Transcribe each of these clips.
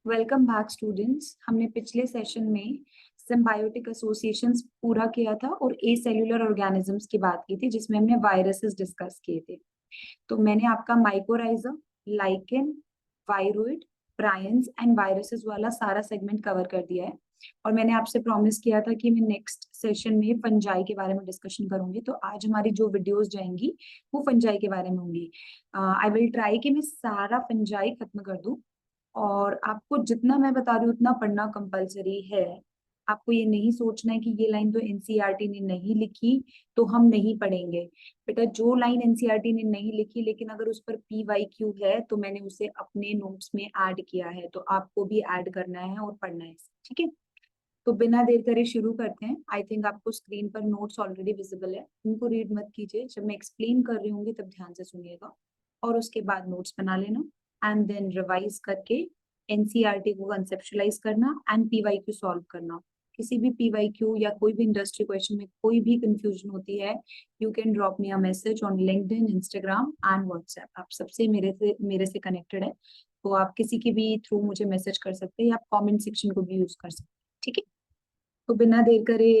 Welcome back students. हमने पिछले session में सिम्बायोटिक एसोसिएशंस पूरा किया था और ए सेल्यूलर ऑर्गेनिजम्स की बात की थी, जिसमें हमने वायरसेस डिस्कस किए थे। तो मैंने आपका mycorrhiza, lichen, viroid, prions and viruses वाला सारा सेगमेंट कवर कर दिया है। और मैंने आपसे प्रॉमिस किया था कि मैं नेक्स्ट सेशन में फंजाई के बारे में डिस्कशन करूंगी। तो आज हमारी जो वीडियोस जाएंगी वो फंजाई के बारे में होंगी। आई विल ट्राई कि मैं सारा फंजाई खत्म कर दूं। और आपको जितना मैं बता रही हूँ उतना पढ़ना कंपलसरी है। आपको ये नहीं सोचना है कि ये लाइन तो एनसीईआरटी ने नहीं लिखी तो हम नहीं पढ़ेंगे। बेटा, जो लाइन एनसीईआरटी ने नहीं लिखी लेकिन अगर उस पर पीवाईक्यू है तो मैंने उसे अपने नोट्स में ऐड किया है, तो आपको भी ऐड करना है और पढ़ना है, ठीक है। तो बिना देर करे शुरू करते हैं। आई थिंक आपको स्क्रीन पर नोट्स ऑलरेडी विजिबल है, उनको रीड मत कीजिए। जब मैं एक्सप्लेन कर रही होंगी तब ध्यान से सुनिएगा और उसके बाद नोट्स बना लेना एंड देन रिवाइज करके एनसीईआरटी को कंसेप्चुलाइज करना एंड पीवाईक्यू सॉल्व करना। किसी भी पीवाईक्यू या कोई भी इंडस्ट्री क्वेश्चन में कोई भी कंफ्यूजन होती है, you can drop me a message on LinkedIn, Instagram and WhatsApp. आप सबसे मेरे से कनेक्टेड है, तो आप किसी के भी थ्रू मुझे मैसेज कर सकते हैं या आप कमेंट सेक्शन को भी यूज कर सकते हैं, ठीक है। तो बिना देर करे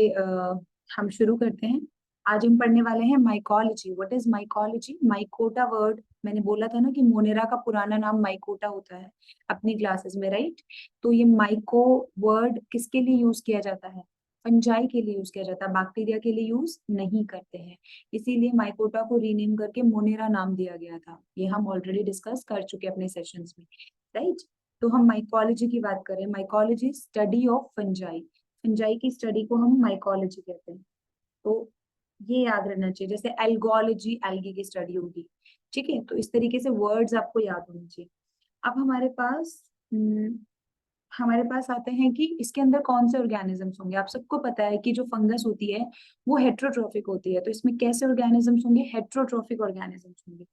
हम शुरू करते हैं। आज हम पढ़ने वाले हैं mycology. What is mycology? Mycota word, मैंने बोला था ना कि मोनेरा का पुराना नाम माइकोटा होता है अपनी क्लासेस में, राइट। तो ये माइको वर्ड किसके लिए यूज किया जाता है? फंजाई के लिए यूज किया जाता है, बैक्टीरिया के लिए यूज नहीं करते हैं। इसीलिए माइकोटा को रीनेम करके मोनेरा नाम दिया गया था। ये हम ऑलरेडी डिस्कस कर चुके हैं अपने सेशंस में, राइट। तो हम माइकोलॉजी की बात करें। Mycology study of fungi. Fungi की स्टडी को हम माइकोलॉजी कहते हैं। तो ये याद रहना चाहिए। जैसे एल्गोलॉजी एल्गी की स्टडी होगी, ठीक है। तो इस तरीके से वर्ड्स आपको याद होने चाहिए। अब हमारे पास आते हैं कि इसके अंदर कौन से ऑर्गेनिजम्स होंगे। आप सबको पता है कि जो फंगस होती है वो हेट्रोट्रोफिक होती है, तो इसमें कैसे ऑर्गेनिजम्स होंगे? हेट्रोट्रोफिक ऑर्गेनिजम्स होंगे।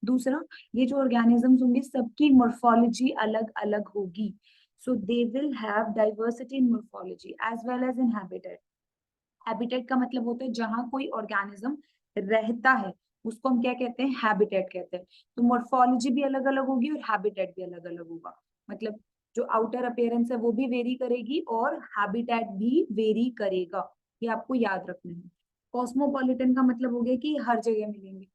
दूसरा, ये जो ऑर्गेनिजम्स होंगे सबकी मॉर्फोलॉजी अलग अलग होगी। So they will have diversity in morphology as well as in habitat. Habitat का मतलब होता है जहां कोई ऑर्गेनिज्म रहता है, उसको हम क्या कहते हैं? हैबिटेट कहते हैं। तो मॉर्फोलॉजी भी अलग अलग होगी और हैबिटेट भी अलग अलग होगा। मतलब जो आउटर अपीयरेंस है वो भी वेरी करेगी और हैबिटेट भी वेरी करेगा। ये आपको याद रखना है। कॉस्मोपॉलिटन का मतलब हो गया कि हर जगह मिलेंगे।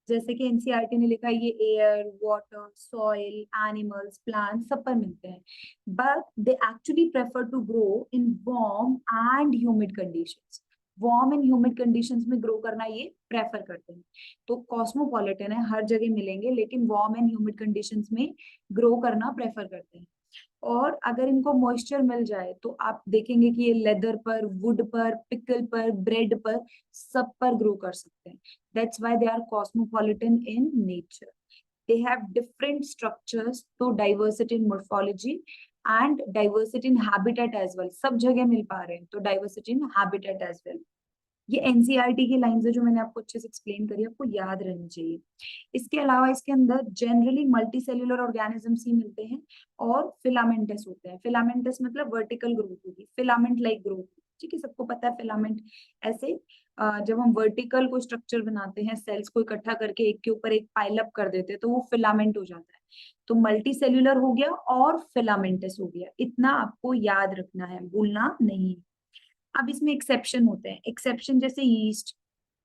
जैसे कि एनसीईआरटी ने लिखा है ये air, water, soil, animals, plants सब पर मिलते हैं, but they actually prefer to grow in warm and humid conditions. Warm and humid conditions में ग्रो करना ये प्रेफर करते हैं। तो कॉस्मोपॉलिटन है, हर जगह मिलेंगे लेकिन वार्म एंड ह्यूमिड कंडीशंस में ग्रो करना प्रेफर करते हैं। और अगर इनको मॉइस्चर मिल जाए तो आप देखेंगे कि ये लेदर पर, वुड पर, पिकल पर, ब्रेड पर, सब पर ग्रो कर सकते हैं। That's why they are cosmopolitan in nature. they have different structures, तो diversity in morphology and diversity in habitat as well, सब जगह मिल पा रहे हैं, तो diversity in habitat as well। ये एनसीईआरटी की लाइंस है जो मैंने आपको अच्छे से एक्सप्लेन करी, आपको याद रहनी चाहिए। इसके अलावा इसके अंदर जनरली मल्टी सेल्यूलर ऑर्गेनिजम्स ही मिलते हैं और फिलामेंटस होते हैं। फिलामेंटस मतलब वर्टिकल ग्रोथ होगी, फिलामेंट लाइक ग्रोथ, ठीक है। सबको पता है फिलामेंट ऐसे जब हम वर्टिकल को स्ट्रक्चर बनाते हैं, सेल्स को इकट्ठा करके एक के ऊपर एक पाइल अप कर देते हैं तो वो फिलामेंट हो जाता है। तो मल्टी सेल्यूलर हो गया और फिलामेंटस हो गया, इतना आपको याद रखना है, भूलना नहीं। अब इसमें एक्सेप्शन होते हैं। एक्सेप्शन जैसे यीस्ट,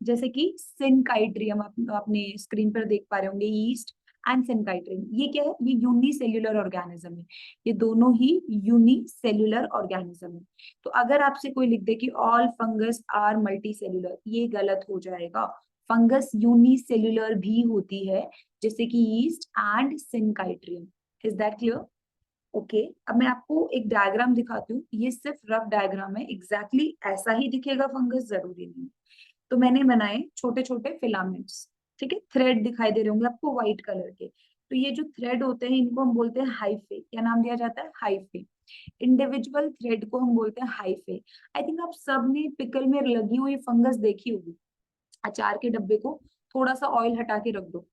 जैसे कि सिनकाइट्रियम, आप अपने स्क्रीन पर देख पा रहे होंगे, यीस्ट एंड सिनकाइट्रियम। ये क्या है? ये यूनिसेल्युलर ऑर्गेनिज्म है। ये दोनों ही यूनिसेल्युलर ऑर्गेनिज्म है। तो अगर आपसे कोई लिख दे कि all fungus are multicellular, ये गलत हो जाएगा। फंगस यूनिसेल्युलर भी होती है, जैसे कि yeast and synchytrium. Is that clear? Okay. अब मैं आपको एक डायग्राम दिखाती हूँ। ये सिर्फ रफ डायग्राम है, एग्जैक्टली ऐसा ही दिखेगा फंगस जरूरी नहीं। तो मैंने बनाए छोटे छोटे फिलामेंट्स, ठीक है। थ्रेड दिखाई दे रहे होंगे आपको व्हाइट कलर के। तो ये जो थ्रेड होते हैं इनको हम बोलते हैं हाइफे। क्या नाम दिया जाता है? हाइफे। इंडिविजुअल थ्रेड को हम बोलते हैं हाइफे। आई थिंक आप सब ने पिकल में लगी हुई फंगस देखी होगी। अचार के डब्बे को थोड़ा सा ऑयल हटा के रख दो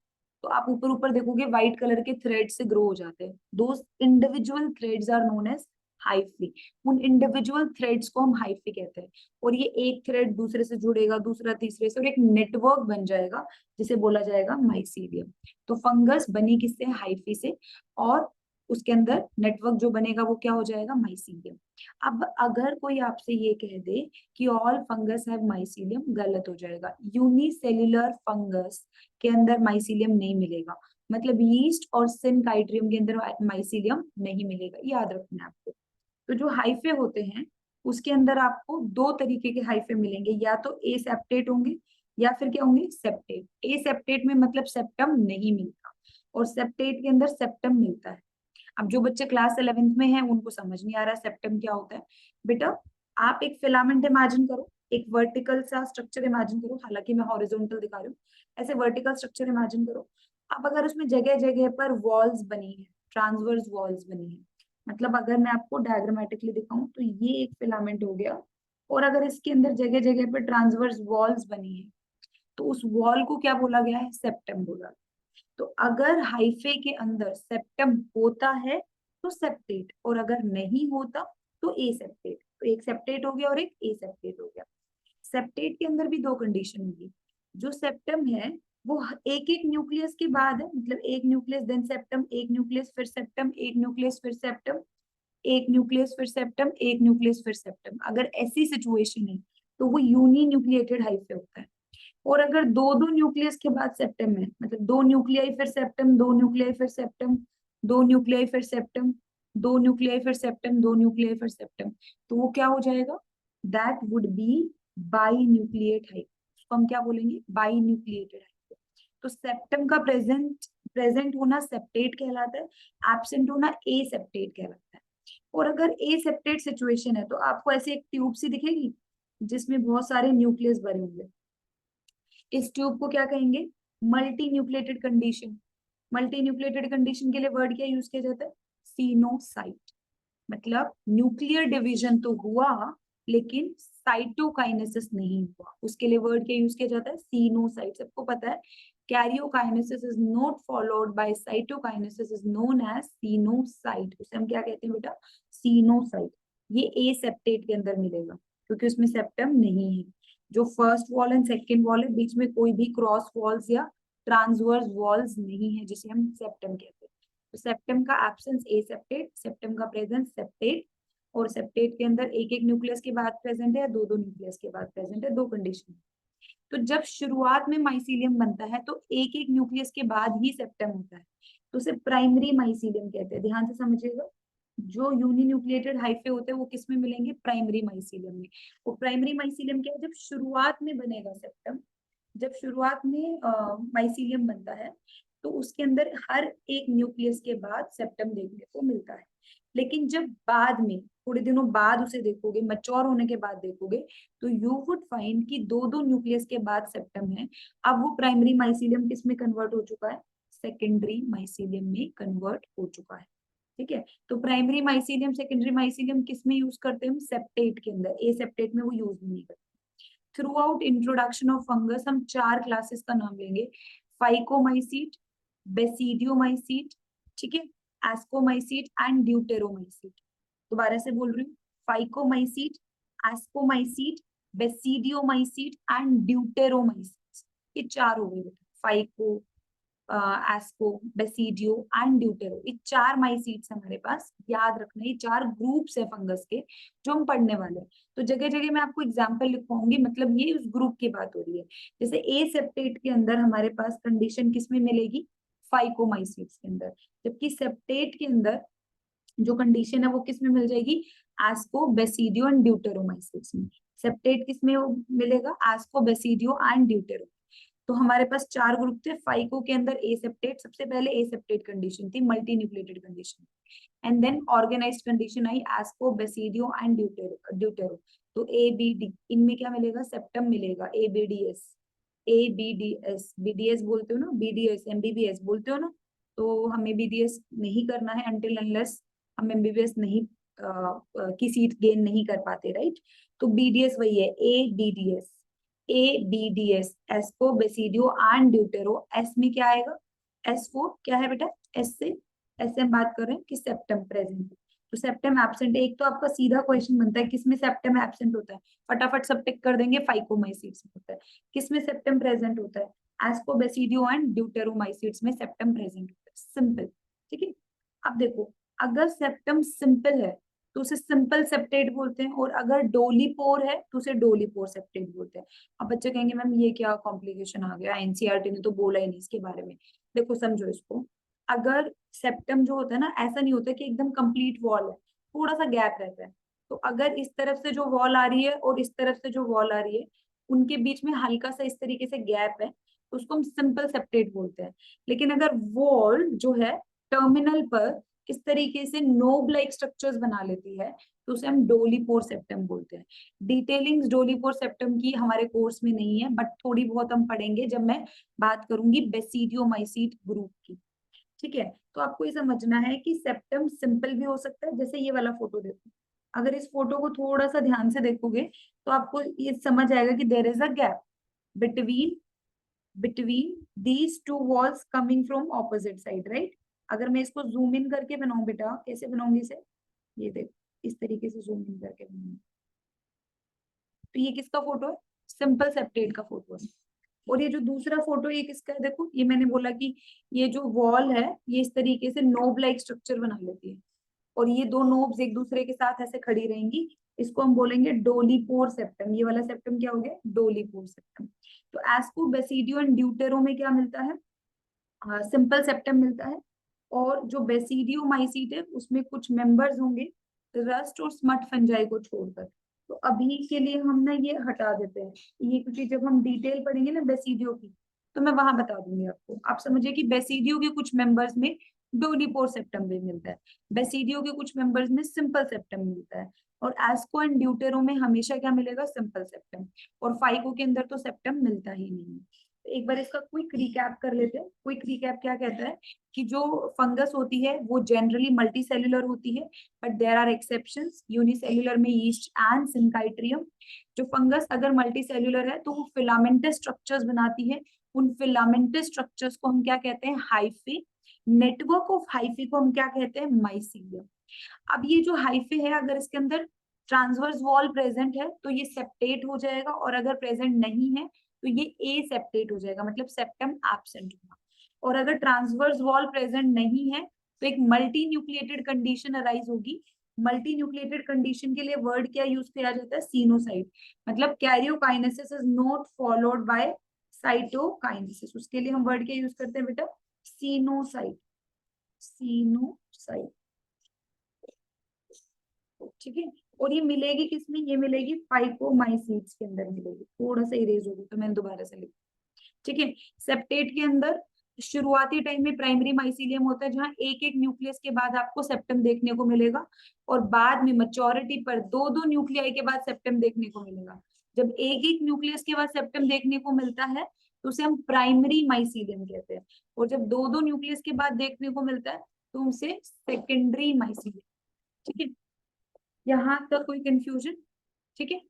तो आप ऊपर ऊपर देखोगे व्हाइट कलर के थ्रेड से ग्रो हो जाते हैं। Those individual threads are known as hyphae. उन इंडिविजुअल थ्रेड्स को हम हाइफी कहते हैं। और ये एक थ्रेड दूसरे से जुड़ेगा, दूसरा तीसरे से, और एक नेटवर्क बन जाएगा जिसे बोला जाएगा माइसीलियम। तो फंगस बनी किससे? हाइफी से। और उसके अंदर नेटवर्क जो बनेगा वो क्या हो जाएगा, माइसीलियम। अब अगर कोई आपसे ये कह दे कि ऑल फंगस हैव माइसीलियम, गलत हो जाएगा। यूनिसेल्युलर फंगस के अंदर माइसीलियम नहीं मिलेगा, मतलब यीस्ट और सिनकाइट्रियम के अंदर माइसीलियम नहीं मिलेगा, याद रखना है आपको। तो जो हाइफे होते हैं उसके अंदर आपको दो तरीके के हाइफे मिलेंगे, या तो ए सेप्टेट होंगे या फिर क्या होंगे, सेप्टेट। ए सेप्टेट में मतलब सेप्टम नहीं मिलता, और सेप्टेट के अंदर सेप्टम मिलता है। अब जो बच्चे क्लास 11th में हैं उनको समझ नहीं आ रहा सेप्टम क्या होता है। बेटा आप एक फिलामेंट इमेजिन करो, एक वर्टिकल सा स्ट्रक्चर इमेजिन करो, हालांकि मैं हॉरिजॉन्टल दिखा रही हूँ, ऐसे वर्टिकल स्ट्रक्चर इमेजिन करो। अब अगर उसमें जगह जगह पर वॉल्स बनी है, ट्रांसवर्स वॉल्स बनी है, मतलब अगर मैं आपको डायग्रामेटिकली दिखाऊं तो ये एक फिलामेंट हो गया, और अगर इसके अंदर जगह जगह पर ट्रांसवर्स वॉल्स बनी है तो उस वॉल को क्या बोला गया है, सेप्टम बोला। तो अगर हाइफे के अंदर सेप्टम होता है तो सेप्टेट, और अगर नहीं होता तो ए सेप्टेट। तो एक सेप्टेट हो गया और एक ए सेप्टेट हो गया। सेप्टेट के अंदर भी दो कंडीशन होगी। जो सेप्टम है वो एक एक न्यूक्लियस के बाद है, मतलब एक न्यूक्लियस देन सेप्टम, एक न्यूक्लियस फिर सेप्टम, एक न्यूक्लियस फिर सेप्टम, एक न्यूक्लियस फिर सेप्टम, एक न्यूक्लियस फिर सेप्टम। अगर ऐसी सिचुएशन है तो वो यूनी न्यूक्लिएटेड हाइफे होता है। और अगर दो दो न्यूक्लियस के बाद सेप्टम है, मतलब दो न्यूक्लियाई फिर सेप्टम, दो न्यूक्लियाई फिर सेप्टम, दो न्यूक्लियाई फिर सेप्टम, दो न्यूक्लियाई फिर सेप्टम, दो न्यूक्लियाई फिर सेप्टम, तो वो क्या हो जाएगा, that would be by nucleate hype. उसको हम क्या बोलेंगे, बाई न्यूक्लिएटेड हाइप। तो सेप्टम का प्रेजेंट होना सेप्टेट कहलाता है, एब्सेंट होना ए सेप्टेट कहलाता है। और अगर ए सेप्टेट सिचुएशन है तो आपको ऐसे एक ट्यूब सी दिखेगी जिसमें बहुत सारे न्यूक्लियस भरे होंगे। इस ट्यूब को क्या कहेंगे, multi nucleated condition. Multi nucleated condition के लिए वर्ड क्या यूज किया जाता है, सीनोसाइट। मतलब न्यूक्लियर डिवीजन तो हुआ लेकिन साइटोकाइनेसिस नहीं हुआ, उसके लिए वर्ड क्या यूज किया जाता है, सीनोसाइट। सबको पता है karyokinesis is not followed by cytokinesis is known as coenocyte. उसे हम क्या कहते हैं बेटा, सीनोसाइट। ये ए सेप्टेट के अंदर मिलेगा क्योंकि उसमें सेप्टम नहीं है। जो first wall and second wall है बीच में कोई भी क्रॉस वॉल्स या ट्रांसवर्स वॉल्स नहीं है जिसे हम सेप्टम कहते हैं। तो सेप्टम का एब्सेंस ए सेप्टेट, सेप्टम का प्रेजेंस सेप्टेट। और सेप्टेट के अंदर एक एक न्यूक्लियस के बाद प्रेजेंट है या दो दो न्यूक्लियस के बाद प्रेजेंट है, दो कंडीशन। तो जब शुरुआत में माइसीलियम बनता है तो एक एक न्यूक्लियस के बाद ही सेप्टम होता है, तो उसे प्राइमरी माइसीलियम कहते हैं। ध्यान से समझिएगा, जो यूनी न्यूक्लिएटेड हाइफे होते हैं वो किस में मिलेंगे, प्राइमरी माइसीलियम में। वो प्राइमरी माइसीलियम क्या है, जब शुरुआत में बनेगा सेप्टम, जब शुरुआत में माइसीलियम बनता है तो उसके अंदर हर एक न्यूक्लियस के बाद सेप्टम देखने को मिलता है। लेकिन जब बाद में थोड़े दिनों बाद उसे देखोगे, मैच्योर होने के बाद देखोगे, तो यू वुड फाइंड कि दो दो न्यूक्लियस के बाद सेप्टम है। अब वो प्राइमरी माइसीलियम किस में कन्वर्ट हो चुका है, सेकेंडरी माइसीलियम में कन्वर्ट हो चुका है। ठीक है, तो प्राइमरी माइसीलियम सेकेंडरी माइसीलियम किस में यूज करते हैं हम, सेप्टेट के अंदर। ए सेप्टेट में वो यूज नहीं करते। Through out introduction of fungus हम चार क्लासेस का नाम लेंगे, फाइकोमाइसीट, बेसिडियोमाइसीट, ठीक है, एस्कोमाइसीट एंड ड्यूटेरोमाइसीट। दोबारा से बोल रही हूँ, फाइकोमाइसीट, एस्कोमाइसीट, बेसिडियोमाइसीट एंड ड्यूटेरोमाइसीट। ये चार हो गए बेटा, phyco, asco, basidio and deutero. ये चार माइसीट्स हमारे पास, याद रखना ये चार ग्रुप्स है फंगस के जो हम पढ़ने वाले हैं। तो जगह जगह मैं आपको एग्जांपल लिखवाऊंगी, मतलब ये उस ग्रुप की बात हो रही है। जैसे ए सेप्टेट के अंदर हमारे पास कंडीशन किसमें मिलेगी, फाइकोमाइसीट्स के अंदर, जबकि सेप्टेट के अंदर जो कंडीशन है वो किसमें मिल जाएगी, एस्को, बेसिडियो एंड ड्यूटेरोमाइसीट्स में। सेप्टेट किसमें मिलेगा, एस्को, बेसिडियो एंड ड्यूटेरो। तो हमारे पास चार ग्रुप थे। फाइको के अंदर ए सेप्टेट, सबसे पहले ए सेप्टेट कंडीशन थी, multi nucleated condition. And then organized condition आई, एस्को, बेसिडियो एंड ड्यूटेरो। तो ए बी डी, इनमें क्या मिलेगा, सेप्टम मिलेगा, A B D S, A B D S, BDS बोलते हो ना, बीडीएस एमबीबीएस बोलते हो ना। तो हमें बीडीएस नहीं करना है अनटिल अनलेस हम एमबीबीएस नहीं की सीट गेन नहीं कर पाते, राइट। तो बीडीएस वही है, A B D S, A B D S, asco, basidio and deutero. S में क्या आएगा, एस फोर क्या है बेटा, एस से, ऐसे हम बात कर रहे हैं कि सेप्टम प्रेजेंट है। तो सेप्टम एब्सेंट है। एक तो आपका सीधा क्वेश्चन बनता है किसमें सेप्टम एब्सेंट होता है, फटाफट सब टिक कर देंगे, फाइकोमाइसीट्स में होता है। किसमें सेप्टम प्रेजेंट होता है, एस्को, बेसिडियो एंड ड्यूटेरोमाइसीट्स में सेप्टम प्रेजेंट होता है, सिंपल। ठीक है, अब देखो अगर सेप्टम सिंपल है तो उसे सिंपल सेप्टेट बोलते हैं, और अगर डोली पोर है तो उसे डोली पोर सेप्टेट बोलते हैं। अब बच्चे कहेंगे मैम ये क्या कॉम्प्लिकेशन आ गया, एनसीईआरटी ने तो बोला ही नहीं इसके बारे में। देखो समझो इसको, अगर सेप्टम जो होता है ना, ऐसा नहीं होता कि एकदम कंप्लीट वॉल है, थोड़ा सा गैप रहता है। तो अगर इस तरफ से जो वॉल आ रही है और इस तरफ से जो वॉल आ रही है, उनके बीच में हल्का सा इस तरीके से गैप है, तो उसको हम सिंपल सेप्टेट बोलते हैं। लेकिन अगर वॉल जो है टर्मिनल पर इस तरीके से नोब लाइक स्ट्रक्चर्स बना लेती है, तो उसे हम डोलीपोर सेप्टम बोलते हैं। डिटेलिंग्स डोलीपोर सेप्टम की हमारे कोर्स में नहीं है, बट थोड़ी बहुत हम पढ़ेंगे जब मैं बात करूंगी बेसिडियोमाइसीट ग्रुप की। ठीक है, तो आपको ये समझना है कि सेप्टम सिंपल भी हो सकता है। जैसे ये वाला फोटो देखो, अगर इस फोटो को थोड़ा सा ध्यान से देखोगे तो आपको ये समझ आएगा कि there is a gap between between these two walls coming from opposite side, right. अगर मैं इसको जूम इन करके बनाऊं बेटा, कैसे बनाऊंगी इसे, ये देखो इस तरीके से जूम इन करके बनाऊंगी, तो ये किसका फोटो है, सिंपल सेप्टेट का फोटो है। और ये जो दूसरा फोटो ये किसका है, देखो ये मैंने बोला कि ये जो वॉल है ये इस तरीके से नोब लाइक स्ट्रक्चर बना लेती है, और ये दो नोब्स एक दूसरे के साथ ऐसे खड़ी रहेंगी। इसको हम बोलेंगे डोलीपोर सेप्टम। ये वाला सेप्टम क्या हो गया, डोलीपोर सेप्टम। तो एस्को बेसिडियो एंड ड्यूटेरो में क्या मिलता है, सिंपल सेप्टम मिलता है। और जो बेसिडियोमाइसीट है उसमें कुछ मेंबर्स होंगे रस्ट और स्मट फंजाई को छोड़कर। तो अभी के लिए हम ना ये हटा देते हैं ये, क्योंकि जब हम डिटेल पढ़ेंगे ना बेसिडियो की, तो मैं वहां बता दूंगी आपको। आप समझिए कि बेसिडियो के कुछ मेंबर्स में डोलीपोर सेप्टम भी मिलता है, बेसिडियो के कुछ मेंबर्स में सिंपल सेप्टम मिलता है, और एस्को एंड ड्यूटेरो में हमेशा क्या मिलेगा, सिंपल सेप्टम। और फाइको के अंदर तो सेप्टम मिलता ही नहीं है। एक बार इसका क्विक रिकैप कर लेते हैं। क्विक रिकैप क्या कहता है कि जो फंगस होती है वो जनरली मल्टी सेल्यूलर होती है, but there are exceptions, unicellular में यीस्ट एंड सिनकाइट्रियम। जो फंगस अगर मल्टी सेल्यूलर है तो वो फिलामेंटस स्ट्रक्चर्स बनाती है। उन फिलामेंटस स्ट्रक्चर्स को हम क्या कहते हैं, हाइफे। नेटवर्क ऑफ हाइफे को हम क्या कहते हैं, माइसीलियम। अब ये जो हाइफे है, अगर इसके अंदर ट्रांसवर्स वॉल प्रेजेंट है तो ये सेप्टेट हो जाएगा, और अगर प्रेजेंट नहीं है तो ये ए सेप्टेट हो जाएगा, मतलब सेप्टम एब्सेंट होगा। और अगर ट्रांसवर्स वॉल प्रेजेंट नहीं है तो एक मल्टी न्यूक्लिएटेड कंडीशन अराइज होगी। मल्टी न्यूक्लिएटेड कंडीशन के लिए वर्ड क्या यूज किया जाता है, सीनोसाइड। मतलब karyokinesis is not followed by cytokinesis, उसके लिए हम वर्ड क्या यूज करते हैं बेटा, सीनोसाइड। सीनोसाइड, ठीक है। और ये मिलेगी किसमें, ये मिलेगी फाइकोमाइसीट्स के अंदर मिलेगी। थोड़ा सा इरेज होगी तो मैंने दोबारा से लिखा, ठीक है। सेप्टेट के अंदर शुरुआती टाइम में प्राइमरी माइसीलियम होता है, जहां एक एक न्यूक्लियस के बाद आपको सेप्टम देखने को मिलेगा, और बाद में मैच्योरिटी पर दो दो न्यूक्लियाई के बाद सेप्टम देखने को मिलेगा। जब एक एक न्यूक्लियस के बाद सेप्टम देखने को मिलता है तो उसे हम प्राइमरी माइसीलियम कहते हैं, और जब दो दो न्यूक्लियस के बाद देखने को मिलता है तो उसे सेकेंडरी माइसीलियम, ठीक है। यहाँ तक कोई कंफ्यूजन, ठीक है।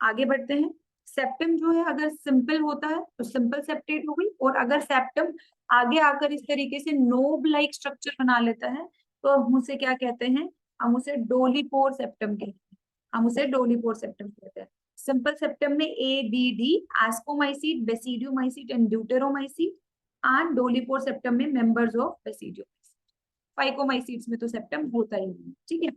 आगे बढ़ते हैं। सेप्टम जो है अगर सिंपल होता है तो सिंपल सेप्टेट हो गई, और अगर सेप्टम आगे आकर इस तरीके से नोब लाइक स्ट्रक्चर बना लेता है तो हम उसे क्या कहते हैं, हम उसे डोलीपोर सेप्टम कहते हैं। हम उसे डोलीपोर सेप्टम कहते हैं। सिंपल सेप्टम में A B D, ascomycete, basidiomycete and deuteromycete, and dolipore septum में मेंबर्स ऑफ बेसिडियोमाइसीट। फाइकोमाइसीट्स में तो सेप्टम होता ही नहीं, ठीक है।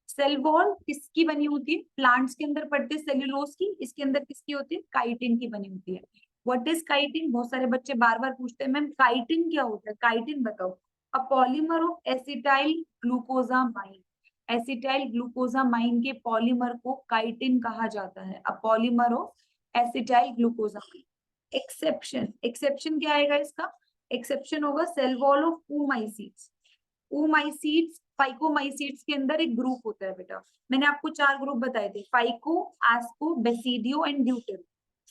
सेल वॉल किसकी बनी होती है, प्लांट्स के अंदर पड़ते हैं सेल्यूलोज की, इसके अंदर किसकी होती है, काइटिन की बनी होती है। व्हाट इज काइटिन, बहुत सारे बच्चे बार बार पूछते हैं मैम काइटिन क्या होता है, काइटिन बताओ। A polymer of acetyl glucosamine. Acetyl glucosamine के पॉलीमर को काइटिन कहा जाता है, a polymer of acetyl glucosamine. Exception, exception क्या आएगा इसका, एक्सेप्शन होगा cell wall of oomaicids। oomaicids phycomycetes के अंदर एक ग्रुप होता है बेटा, मैंने आपको चार ग्रुप बताए थे, phyco, asco, basidio and deutero.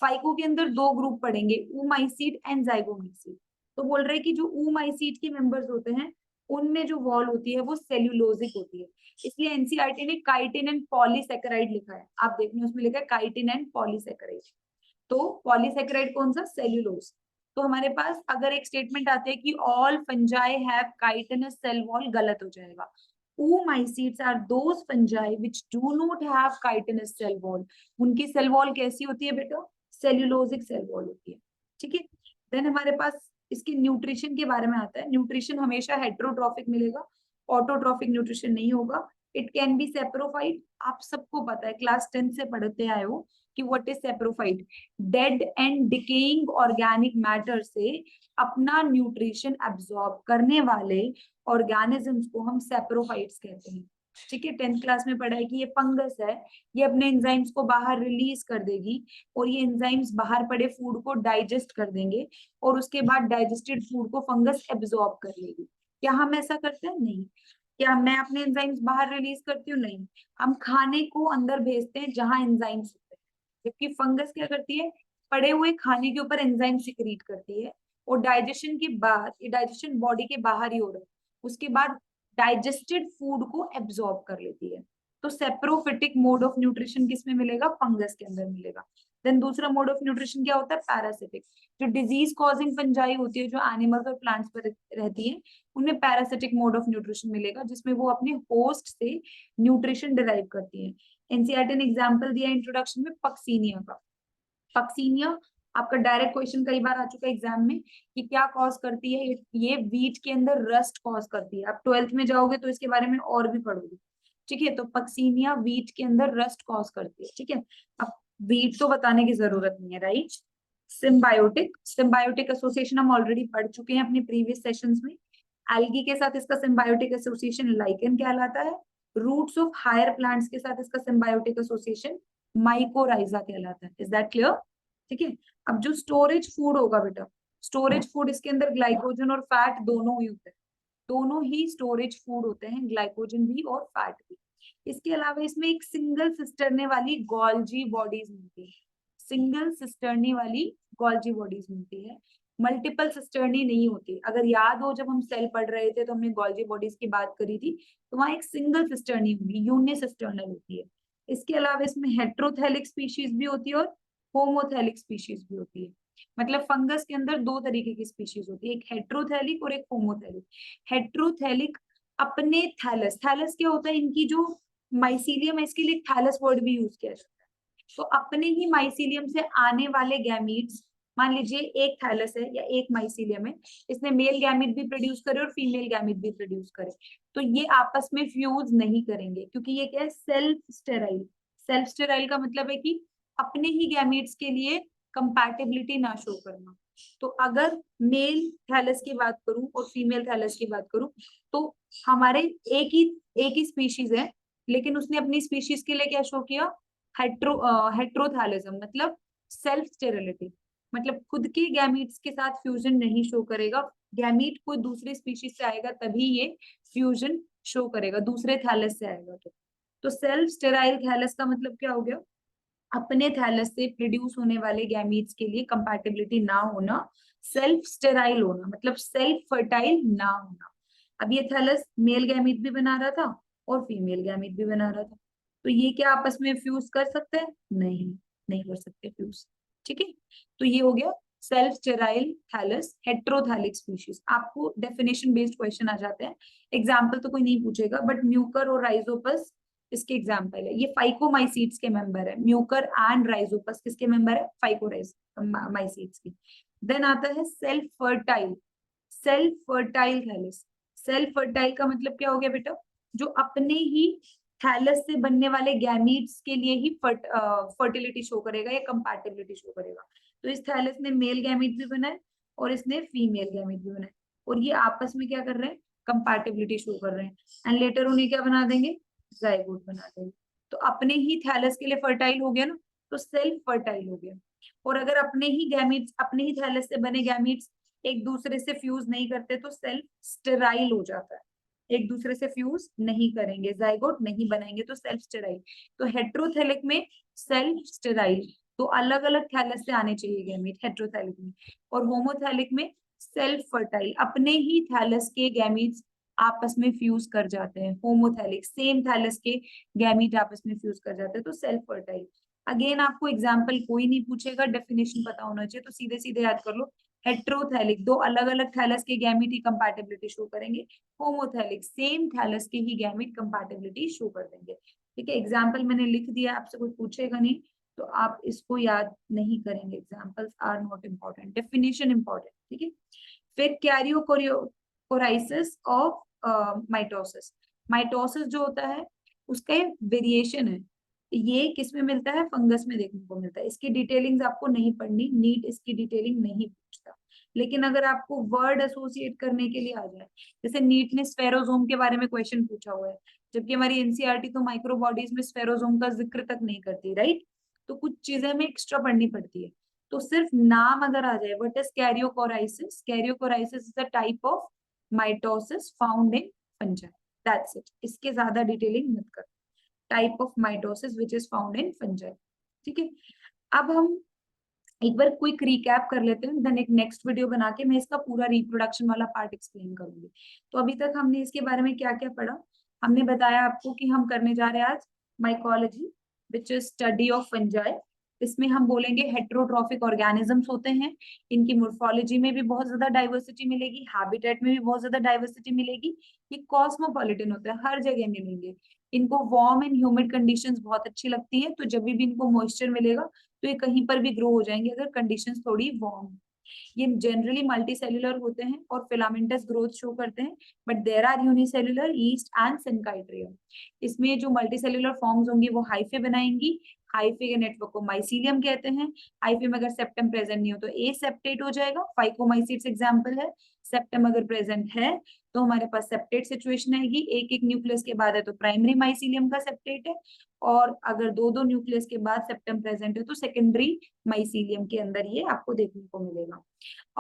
Phyco के अंदर दो ग्रुप पड़ेंगे, oomaicid एंड zygomaicid। तो बोल रहे हैं कि जो oomaicid के मेंबर्स होते हैं उनमें जो वॉल होती है वो सेल्यूलोजिक होती है, इसलिए एनसीईआरटी ने काइटिन एंड पॉलीसेकेराइड लिखा है। आप देखने उसमें लिखा है काइटिन एंड पॉलीसेकेराइड, तो पॉलीसेकेराइड कौन सा, सेल्यूलोज। तो हमारे पास अगर एक स्टेटमेंट आते हैं कि all fungi have chitinous cell wall, गलत हो जाएगा। oomaicids are those fungi which do not have chitinous cell wall. उनकी सेल वॉल कैसी होती है बेटा, सेल्यूलोजिक सेल वॉल होती है, ठीक है। देन हमारे पास इसके न्यूट्रिशन के बारे में आता है। न्यूट्रिशन हमेशा हेट्रोट्रॉफिक मिलेगा, ऑटोट्रॉफिक न्यूट्रिशन नहीं होगा, इट कैन बी सेप्रोफाइट। आप सबको पता है, क्लास 10 से पढ़ते आए हो कि what is saprophyte, dead and decaying organic matter से अपना न्यूट्रिशन एब्जॉर्ब करने वाले ऑर्गेनिजम्स को हम सेप्रोफाइट्स कहते हैं। ठीक है, 10th क्लास में पढ़ा है कि ये फंगस है, ये अपने एंजाइम्स को बाहर रिलीज कर देगी और ये एंजाइम्स बाहर पड़े फूड को डाइजेस्ट कर देंगे और उसके बाद डाइजेस्टेड फूड को फंगस एब्जॉर्ब कर लेगी। क्या हम ऐसा करते हैं? नहीं। क्या मैं अपने एंजाइम्स बाहर रिलीज करती हूँ? नहीं। हम खाने को अंदर भेजते हैं जहां एंजाइम्स होते हैं, जबकि फंगस क्या करती है, पड़े हुए खाने के ऊपर एंजाइम सिक्रीट करती है और डाइजेशन के बाद, ये डाइजेशन बॉडी के बाहर ही हो रहा है, उसके बाद डाइजेस्टेड फूड को एब्जॉर्ब कर लेती है। तो सेप्रोफिटिक मोड ऑफ न्यूट्रिशन किसमें मिलेगा? फंगस के अंदर मिलेगा। देन दूसरा मोड ऑफ न्यूट्रिशन क्या होता है? पैरासिटिक। जो डिजीज कॉजिंग फंजाई होती है, जो एनिमल्स और प्लांट्स पर रहती है, उनमें पैरासिटिक मोड ऑफ न्यूट्रिशन मिलेगा, जिसमें वो अपने होस्ट से न्यूट्रिशन डिराइव करती है। एनसीईआरटी ने एग्जांपल दिया इंट्रोडक्शन में पक्सीनिया का। पक्सीनिया आपका डायरेक्ट क्वेश्चन कई बार आ चुका है एग्जाम में कि क्या कॉज करती है, ये वीट के अंदर रस्ट कॉज करती है। आप 12th में जाओगे तो इसके बारे में और भी पढ़ोगे। ठीक है, तो पक्सीनिया वीट के अंदर रस्ट कॉज करती है। ठीक है, अब वीट तो बताने की जरूरत नहीं है, राइट। सिम्बायोटिक, सिम्बायोटिक एसोसिएशन हम ऑलरेडी पढ़ चुके हैं अपने प्रीवियस सेशंस में। एल्गी के साथ इसका सिम्बायोटिक एसोसिएशन लाइकेन कहलाता है। रूट्स ऑफ हायर प्लांट्स के साथ इसका सिम्बायोटिक एसोसिएशन माइकोराइजा कहलाता है। Is that clear? ठीक है, अब जो स्टोरेज फूड होगा बेटा, स्टोरेज फूड, इसके अंदर ग्लाइकोजन और फैट दोनों ही होते हैं। दोनों ही स्टोरेज फूड होते हैं, ग्लाइकोजन भी और फैट भी। इसके अलावा इसमें एक सिंगल सिस्टर्ने वाली गोल्जी बॉडीज मिलती है। सिंगल सिस्टर्नी वाली गोल्जी बॉडीज मिलती है, मल्टीपल सिस्टर्नी नहीं होती। अगर याद हो, जब हम सेल पढ़ रहे थे तो हमने गोल्जी बॉडीज की बात करी थी, तो वहां एक सिंगल सिस्टर्नी होगी, यूनिसिस्टर्नल होती है। इसके अलावा इसमें हेट्रोथेलिक स्पीशीज भी होती है और होमोथेलिक स्पीशीज भी होती है। मतलब फंगस के अंदर दो तरीके की स्पीशीज होती है, एक हेट्रोथेलिक और एक होमोथेलिक। हेट्रोथेलिक अपने थैलस, थैलस क्या होता है, इनकी जो माइसीलियम है, इसके लिए थैलस वर्ड भी यूज किया जाता है। तो अपने ही माइसीलियम से आने वाले गैमीट्स, मान लीजिए एक थैलस है या एक माइसीलियम है, इसने मेल गैमीट भी प्रोड्यूस करे और फीमेल गैमीट भी प्रोड्यूस करे, तो ये आपस में फ्यूज नहीं करेंगे, क्योंकि ये क्या है, सेल्फ स्टेराइल। सेल्फ स्टेराइल का मतलब है कि अपने ही गैमीट्स के लिए कंपैटिबिलिटी ना शो करना। तो अगर मेल थैलस की बात करूं और फीमेल थैलस की बात करूं, तो हमारे एक ही स्पीशीज है, लेकिन उसने अपनी स्पीशीज के लिए क्या शो किया? हेट्रोथैलिज्म, मतलब सेल्फ स्टेरिलिटी, मतलब खुद के गैमीट्स के साथ फ्यूजन नहीं शो करेगा। गैमीट कोई दूसरे स्पीशीज से आएगा तभी ये फ्यूजन शो करेगा, दूसरे थैलस से आएगा तो सेल्फ स्टेराइल थैलस का मतलब क्या हो गया? अपने थैलस से प्रोड्यूस होने वाले गैमीट्स के लिए कंपैटिबिलिटी ना होना, सेल्फ स्टेराइल होना, मतलब सेल्फ फर्टाइल ना होना। अब ये थैलस मेल गैमीट भी बना रहा था और फीमेल गैमीट भी बना रहा था, तो ये क्या आपस में फ्यूज कर सकते हैं? नहीं, नहीं कर सकते फ्यूज। ठीक है, तो ये हो गया self sterile thallus, heterothallic species. आपको डेफिनेशन बेस्ड क्वेश्चन आ जाते हैं, एग्जाम्पल तो कोई नहीं पूछेगा, बट म्यूकर और राइजोपस इसके एग्जाम्पल है। ये फाइकोमाइसीट्स के मेंबर है, म्यूकर एंड राइजोपस किसके मेंबर है? फाइकोराइज माइसीट्स की। देन आता है self fertile, self fertile thallus. Self fertile का मतलब क्या हो गया बेटा? जो अपने ही थैलस से बनने वाले गैमीट्स के लिए ही फर्टिलिटी शो करेगा या कंपैटिबिलिटी शो करेगा। तो इस थैलस ने मेल गैमीट भी बनाए और इसने फीमेल गैमीट भी बनाए, और ये आपस में क्या कर रहे हैं? कंपैटिबिलिटी शो कर रहे हैं, एंड लेटर उन्हें क्या बना देंगे? जाइगोट बना देंगे। तो अपने ही थैलस के लिए फर्टाइल हो गया ना, तो सेल्फ फर्टाइल हो गया। और अगर अपने ही गैमीट्स, अपने ही थैलस से बने गैमीट्स एक दूसरे से फ्यूज नहीं करते, तो सेल्फ स्टेराइल हो जाता है। एक दूसरे से फ्यूज नहीं करेंगे, जाइगोट नहीं बनाएंगे, तो सेल्फ स्टेराइल। तो हेट्रोथेलिक में सेल्फ स्टेराइल, तो अलग अलग थैलस से आने चाहिए गैमीट हेट्रोथेलिक में। और होमोथेलिक में सेल्फ फर्टाइल, अपने ही थैलस के गैमीट्स आपस में फ्यूज कर जाते हैं। होमोथैलिक, सेम थैलस के गैमीट आपस में फ्यूज कर जाते हैं, तो सेल्फ फर्टाइल। अगेन आपको एग्जाम्पल कोई नहीं पूछेगा, डेफिनेशन पता होना चाहिए, तो सीधे सीधे याद कर लो। हेट्रोथैलिक, दो अलग अलग थैलस के गैमीट ही कंपैटिबिलिटी शो करेंगे। होमोथैलिक, सेम थैलस के ही गैमीट कंपैटिबिलिटी शो कर देंगे। ठीक है, एग्जाम्पल मैंने लिख दिया, आपसे कोई पूछेगा नहीं तो आप इसको याद नहीं करेंगे। Examples are not important, definition important. ठीक है, फिर कैरियोकोराइसिस ऑफ माइटोसिस। माइटोसिस जो होता है उसका एक वेरिएशन है, ये किस में मिलता है, फंगस में देखने को मिलता है। इसकी डिटेलिंग्स आपको नहीं पढ़नी, नीट इसकी डिटेलिंग नहीं पूछता। लेकिन अगर आपको वर्ड एसोसिएट करने के लिए आ जाए, जैसे नीट ने स्फेरोजोम के बारे में क्वेश्चन पूछा हुआ है, जबकि हमारी एनसीईआरटी तो माइक्रो बॉडीज में स्फेरोजोम का जिक्र तक नहीं करती, राइट। तो कुछ चीजें हमें एक्स्ट्रा पढ़नी पड़ती है। तो सिर्फ नाम अगर आ जाए, what is karyochorisis, karyochorisis is a type of mitosis found in fungi, that's it. इसके ज्यादा डिटेलिंग मत कर। Type of mitosis which is found in fungi, ठीक है। अब हम एक बार क्विक रिकैप कर लेते हैं, देन एक नेक्स्ट वीडियो बना के मैं इसका पूरा रिप्रोडक्शन वाला पार्ट एक्सप्लेन करूंगी। तो अभी तक हमने इसके बारे में क्या क्या पढ़ा, हमने बताया आपको कि हम करने जा रहे हैं आज mycology which is study of fungi. इसमें हम बोलेंगे हेट्रोट्रॉफिक ऑर्गेनिजम्स होते हैं, इनकी मोर्फोलॉजी में भी बहुत ज्यादा डाइवर्सिटी मिलेगी, हैबिटेट में भी बहुत ज्यादा डाइवर्सिटी मिलेगी। ये कॉस्मोपॉलिटन होता है, हर जगह मिलेंगे। इनको वार्म एंड ह्यूमिड कंडीशंस बहुत अच्छी लगती है, तो जब भी इनको मॉइस्चर मिलेगा तो ये कहीं पर भी ग्रो हो जाएंगे अगर कंडीशंस थोड़ी वार्म। ये जनरली मल्टी सेल्यूलर होते हैं और फिलामेंटस ग्रोथ शो करते हैं, but there are unicellular, yeast and synchytrium. इसमें जो मल्टी सेल्यूलर फॉर्म्स होंगी वो हाइफे बनाएंगी, हाइफे के नेटवर्क को माइसीलियम कहते हैं। हाइफे में अगर सेप्टम प्रेजेंट नहीं हो तो ए सेप्टेट हो जाएगा, फाइकोमाइसीट्स एग्जांपल है। सेप्टम अगर प्रेजेंट है तो हमारे पास सेप्टेट सिचुएशन आएगी, एक एक न्यूक्लियस के बाद है तो प्राइमरी माइसीलियम का सेप्टेट है, और अगर दो दो न्यूक्लियस के बाद सेप्टम प्रेजेंट है तो सेकेंडरी माइसीलियम के अंदर ये आपको देखने को मिलेगा।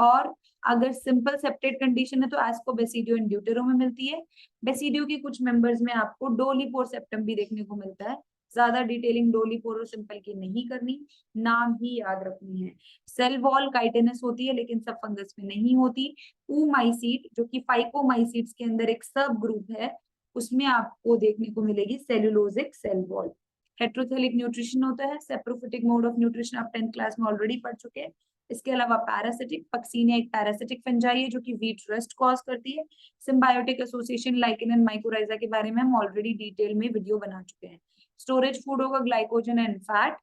और अगर सिंपल सेप्टेट कंडीशन है तो एस्को बेसिडियो एंड ड्यूटेरो में मिलती है। बेसिडियो के कुछ मेंबर्स में आपको डोलीपोर सेप्टम भी देखने को मिलता है। ज्यादा डिटेलिंग डोलीपोर और सिंपल की नहीं करनी, नाम ही याद रखनी है। सेल वॉल काइटिनस होती है लेकिन सब फंगस में नहीं होती। ऊमाइसीट जो कि फाइकोमाइसीट्स के अंदर एक सब ग्रुप है, उसमें आपको देखने को मिलेगी सेलुलोजिक सेल वॉल। हेट्रोथेलिक न्यूट्रिशन होता है, सेप्रोफिटिक मोड ऑफ न्यूट्रिशन आप 10th क्लास में ऑलरेडी पढ़ चुके हैं। इसके अलावा पैरासिटिक, पक्सीनिया एक पैरासिटिक फंजाई है जो कि वीट रस्ट कॉज करती है। Symbiotic association lichen and mycorrhiza के बारे में हम ऑलरेडी डिटेल में वीडियो बना चुके हैं। स्टोरेज फूड होगा glycogen and fat.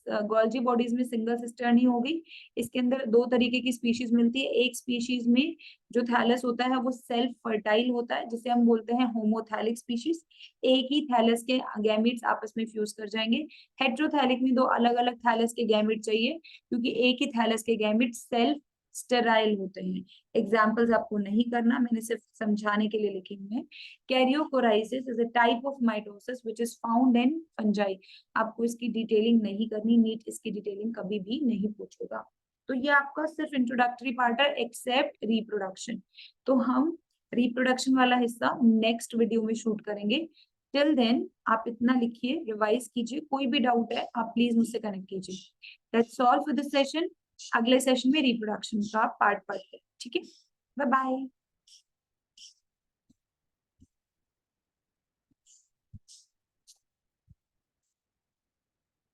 Golgi bodies में सिंगल सिस्टर नहीं होगी। इसके अंदर दो तरीके की स्पीशीज मिलती है, एक स्पीशीज में जो थैलस होता है वो सेल्फ फर्टाइल होता है जिसे हम बोलते हैं होमोथैलिक स्पीशीज, एक ही थैलस के गैमीट्स आपस में फ्यूज कर जाएंगे। हेट्रोथैलिक में दो अलग अलग थैलस के गैमीट चाहिए क्योंकि एक ही थैलस के गैमीट सेल्फ स्टेराइल होते हैं। एग्जाम्पल्स आपको नहीं करना, मैंने सिर्फ समझाने के लिए लिखे हुए हैं। Karyochorisis is a type of mitosis which is found in fungi. आपको इसकी डिटेलिंग नहीं करनी, नीट इसकी डिटेलिंग कभी भी नहीं पूछेगा। तो ये आपका सिर्फ इंट्रोडक्टरी पार्ट है एक्सेप्ट रिप्रोडक्शन। तो हम रिप्रोडक्शन वाला हिस्सा नेक्स्ट वीडियो में शूट करेंगे। टिल देन आप इतना लिखिए, रिवाइज कीजिए, कोई भी डाउट है आप प्लीज मुझसे कनेक्ट कीजिए। That's all for this session. अगले सेशन में रिप्रोडक्शन का पार्ट पढ़ते हैं, ठीक है। Bye bye.